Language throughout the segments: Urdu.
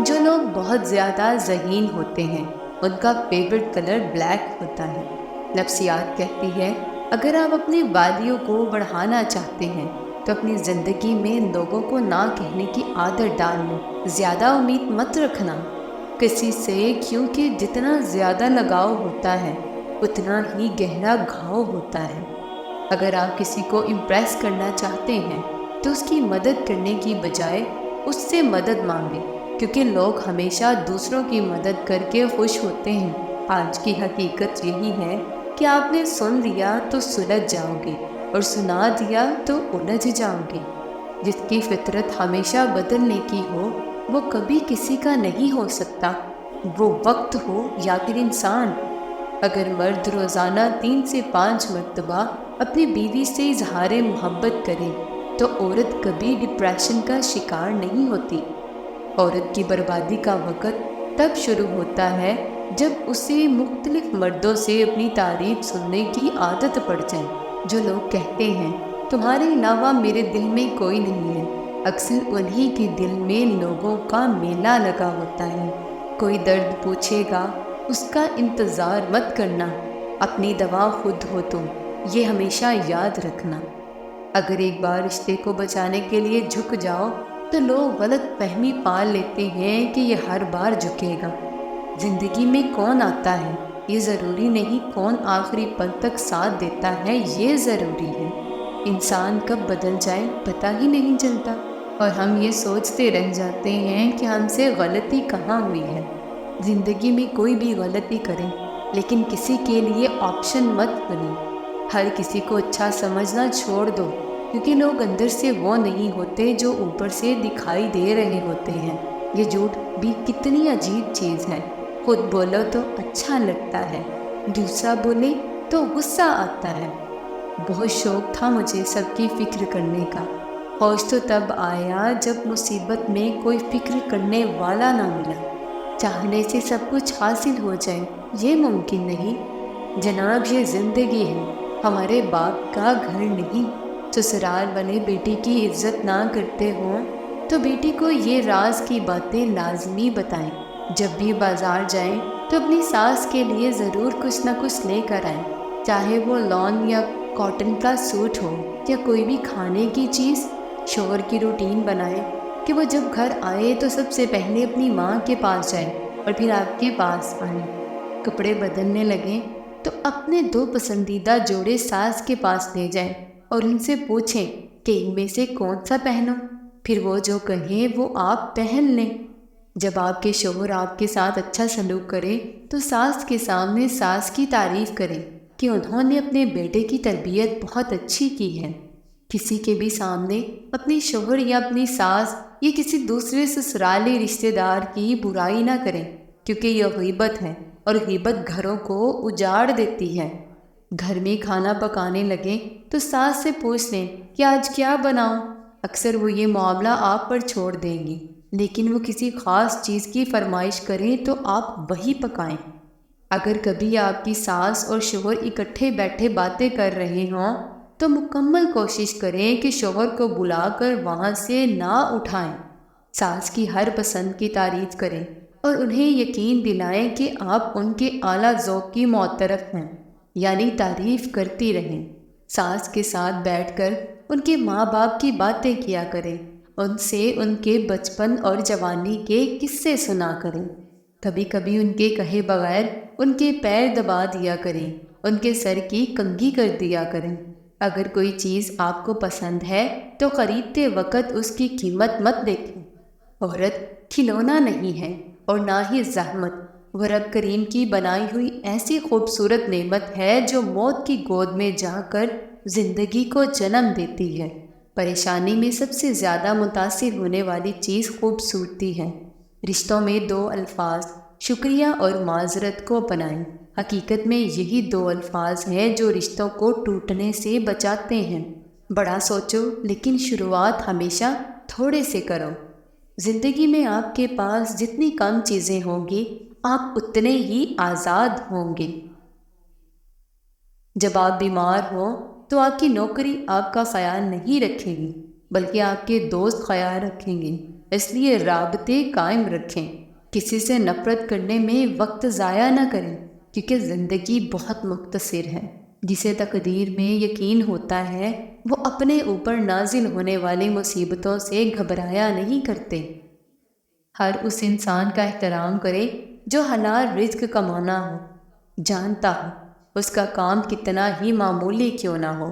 جو لوگ بہت زیادہ ذہین ہوتے ہیں ان کا فیورٹ کلر بلیک ہوتا ہے۔ نفسیات کہتی ہے اگر آپ اپنی والیو کو بڑھانا چاہتے ہیں تو اپنی زندگی میں لوگوں کو نہ کہنے کی عادت ڈال لو۔ زیادہ امید مت رکھنا کسی سے، کیونکہ جتنا زیادہ لگاؤ ہوتا ہے اتنا ہی گہرا گھاؤ ہوتا ہے۔ اگر آپ کسی کو امپریس کرنا چاہتے ہیں تو اس کی مدد کرنے کی بجائے اس سے مدد مانگیں، کیونکہ لوگ ہمیشہ دوسروں کی مدد کر کے خوش ہوتے ہیں۔ آج کی حقیقت یہی ہے کہ آپ نے سن لیا تو سلجھ جاؤ گے اور سنا دیا تو الجھ جاؤ گے۔ جس کی فطرت ہمیشہ بدلنے کی ہو وہ کبھی کسی کا نہیں ہو سکتا، وہ وقت ہو یا پھر انسان۔ اگر مرد روزانہ 3 سے 5 مرتبہ اپنی بیوی سے اظہار محبت کرے تو عورت کبھی ڈپریشن کا شکار نہیں ہوتی۔ عورت کی بربادی کا وقت تب شروع ہوتا ہے جب اسے مختلف مردوں سے اپنی تعریف سننے کی عادت پڑ جائے۔ جو لوگ کہتے ہیں تمہارے علاوہ میرے دل میں کوئی نہیں ہے، اکثر انہی کے دل میں لوگوں کا میلہ لگا ہوتا ہے۔ کوئی درد پوچھے گا اس کا انتظار مت کرنا، اپنی دوا خود ہو تم، یہ ہمیشہ یاد رکھنا۔ اگر ایک بار رشتے کو بچانے کے لیے جھک جاؤ تو لوگ غلط فہمی پال لیتے ہیں کہ یہ ہر بار جھکے گا۔ زندگی میں کون آتا ہے یہ ضروری نہیں، کون آخری پل تک ساتھ دیتا ہے یہ ضروری ہے۔ انسان کب بدل جائے پتہ ہی نہیں چلتا، اور ہم یہ سوچتے رہ جاتے ہیں کہ ہم سے غلطی کہاں ہوئی ہے۔ زندگی میں کوئی بھی غلطی کریں لیکن کسی کے لیے آپشن مت بنیں۔ ہر کسی کو اچھا سمجھنا چھوڑ دو، کیونکہ لوگ اندر سے وہ نہیں ہوتے جو اوپر سے دکھائی دے رہے ہوتے ہیں۔ یہ جھوٹ بھی کتنی عجیب چیز ہے، خود بولو تو اچھا لگتا ہے، دوسرا بولے تو غصہ آتا ہے۔ بہت شوق تھا مجھے سب کی فکر کرنے کا، ہوش تو تب آیا جب مصیبت میں کوئی فکر کرنے والا نہ ملا۔ چاہنے سے سب کچھ حاصل ہو جائے یہ ممکن نہیں جناب، یہ زندگی ہے، ہمارے باپ کا گھر نہیں۔ سسرال والے بیٹی کی عزت نہ کرتے ہوں تو بیٹی کو یہ راز کی باتیں لازمی بتائیں۔ جب بھی بازار جائیں تو اپنی ساس کے لیے ضرور کچھ نہ کچھ لے کر آئیں، چاہے وہ لون یا کاٹن کا سوٹ ہو یا کوئی بھی کھانے کی چیز۔ شوہر کی روٹین بنائیں کہ وہ جب گھر آئے تو سب سے پہلے اپنی ماں کے پاس جائیں اور پھر آپ کے پاس آئیں۔ کپڑے بدلنے لگیں تو اپنے 2 پسندیدہ جوڑے ساس کے پاس لے جائیں اور ان سے پوچھیں کہ ان میں سے کون سا پہنوں، پھر وہ جو کہیں وہ آپ پہن لیں۔ جب آپ کے شوہر آپ کے ساتھ اچھا سلوک کرے تو ساس کے سامنے ساس کی تعریف کریں کہ انہوں نے اپنے بیٹے کی تربیت بہت اچھی کی ہے۔ کسی کے بھی سامنے اپنی شوہر یا اپنی ساس یا کسی دوسرے سسرالی رشتہ دار کی برائی نہ کریں، کیونکہ یہ غیبت ہے اور غیبت گھروں کو اجاڑ دیتی ہے۔ گھر میں کھانا پکانے لگیں تو ساس سے پوچھ لیں کہ آج کیا بناؤں۔ اکثر وہ یہ معاملہ آپ پر چھوڑ دیں گی، لیکن وہ کسی خاص چیز کی فرمائش کریں تو آپ وہی پکائیں۔ اگر کبھی آپ کی ساس اور شوہر اکٹھے بیٹھے باتیں کر رہے ہوں تو مکمل کوشش کریں کہ شوہر کو بلا کر وہاں سے نہ اٹھائیں۔ ساس کی ہر پسند کی تعریف کریں اور انہیں یقین دلائیں کہ آپ ان کے اعلیٰ ذوق کی معترف ہیں، یعنی تعریف کرتی رہیں۔ ساس کے ساتھ بیٹھ کر ان کے ماں باپ کی باتیں کیا کریں، ان سے ان کے بچپن اور جوانی کے قصے سنا کریں۔ کبھی کبھی ان کے کہے بغیر ان کے پیر دبا دیا کریں، ان کے سر کی کنگھی کر دیا کریں۔ اگر کوئی چیز آپ کو پسند ہے تو خریدتے وقت اس کی قیمت مت دیکھیں۔ عورت کھلونا نہیں ہے اور نہ ہی زحمت، وہ رب کریم کی بنائی ہوئی ایسی خوبصورت نعمت ہے جو موت کی گود میں جا کر زندگی کو جنم دیتی ہے۔ پریشانی میں سب سے زیادہ متاثر ہونے والی چیز خوبصورتی ہے۔ رشتوں میں 2 الفاظ شکریہ اور معذرت کو اپنائیں۔ حقیقت میں یہی 2 الفاظ ہیں جو رشتوں کو ٹوٹنے سے بچاتے ہیں۔ بڑا سوچو لیکن شروعات ہمیشہ تھوڑے سے کرو۔ زندگی میں آپ کے پاس جتنی کم چیزیں ہوں گی آپ اتنے ہی آزاد ہوں گے۔ جب آپ بیمار ہوں تو آپ کی نوکری آپ کا خیال نہیں رکھے گی، بلکہ آپ کے دوست خیال رکھیں گے۔ اس لیے رابطے قائم رکھیں، کسی سے نفرت کرنے میں وقت ضائع نہ کریں، کیونکہ زندگی بہت مختصر ہے۔ جسے تقدیر میں یقین ہوتا ہے وہ اپنے اوپر نازل ہونے والی مصیبتوں سے گھبرایا نہیں کرتے۔ ہر اس انسان کا احترام کرے جو حلال رزق کمانا ہو، جانتا ہو اس کا کام کتنا ہی معمولی کیوں نہ ہو۔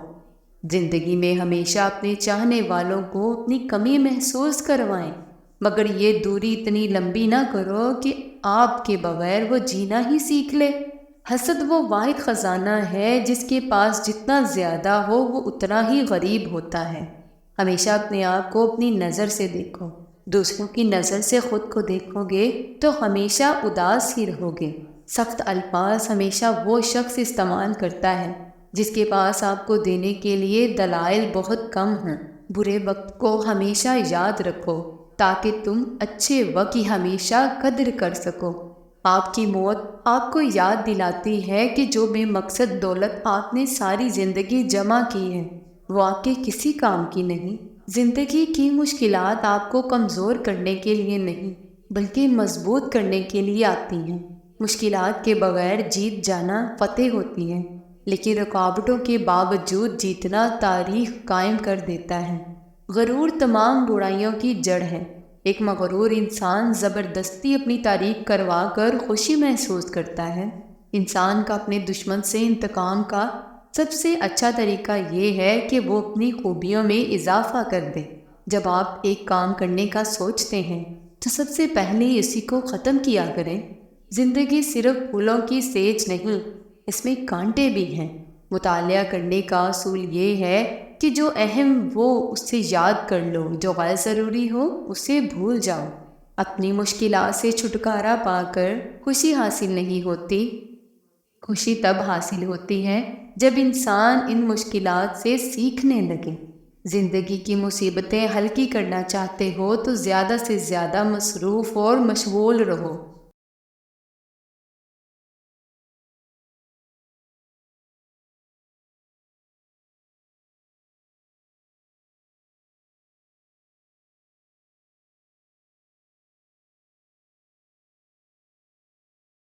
زندگی میں ہمیشہ اپنے چاہنے والوں کو اپنی کمی محسوس کروائیں، مگر یہ دوری اتنی لمبی نہ کرو کہ آپ کے بغیر وہ جینا ہی سیکھ لے۔ حسد وہ واحد خزانہ ہے جس کے پاس جتنا زیادہ ہو وہ اتنا ہی غریب ہوتا ہے۔ ہمیشہ اپنے آپ کو اپنی نظر سے دیکھو، دوسروں کی نظر سے خود کو دیکھو گے تو ہمیشہ اداس ہی رہو گے۔ سخت الفاظ ہمیشہ وہ شخص استعمال کرتا ہے جس کے پاس آپ کو دینے کے لیے دلائل بہت کم ہوں۔ برے وقت کو ہمیشہ یاد رکھو تاکہ تم اچھے وقت کی ہمیشہ قدر کر سکو۔ آپ کی موت آپ کو یاد دلاتی ہے کہ جو بے مقصد دولت آپ نے ساری زندگی جمع کی ہے وہ آپ کے کسی کام کی نہیں۔ زندگی کی مشکلات آپ کو کمزور کرنے کے لیے نہیں بلکہ مضبوط کرنے کے لیے آتی ہیں۔ مشکلات کے بغیر جیت جانا فتح ہوتی ہے، لیکن رکاوٹوں کے باوجود جیتنا تاریخ قائم کر دیتا ہے۔ غرور تمام برائیوں کی جڑ ہے۔ ایک مغرور انسان زبردستی اپنی تعریف کروا کر خوشی محسوس کرتا ہے۔ انسان کا اپنے دشمن سے انتقام کا سب سے اچھا طریقہ یہ ہے کہ وہ اپنی خوبیوں میں اضافہ کر دے۔ جب آپ ایک کام کرنے کا سوچتے ہیں تو سب سے پہلے اسی کو ختم کیا کریں۔ زندگی صرف پھولوں کی سیج نہیں، اس میں کانٹے بھی ہیں۔ مطالعہ کرنے کا اصول یہ ہے کہ جو اہم وہ اس سے یاد کر لو، جو غیر ضروری ہو اسے بھول جاؤ۔ اپنی مشکلات سے چھٹکارا پا کر خوشی حاصل نہیں ہوتی، خوشی تب حاصل ہوتی ہے جب انسان ان مشکلات سے سیکھنے لگے۔ زندگی کی مصیبتیں ہلکی کرنا چاہتے ہو تو زیادہ سے زیادہ مصروف اور مشغول رہو۔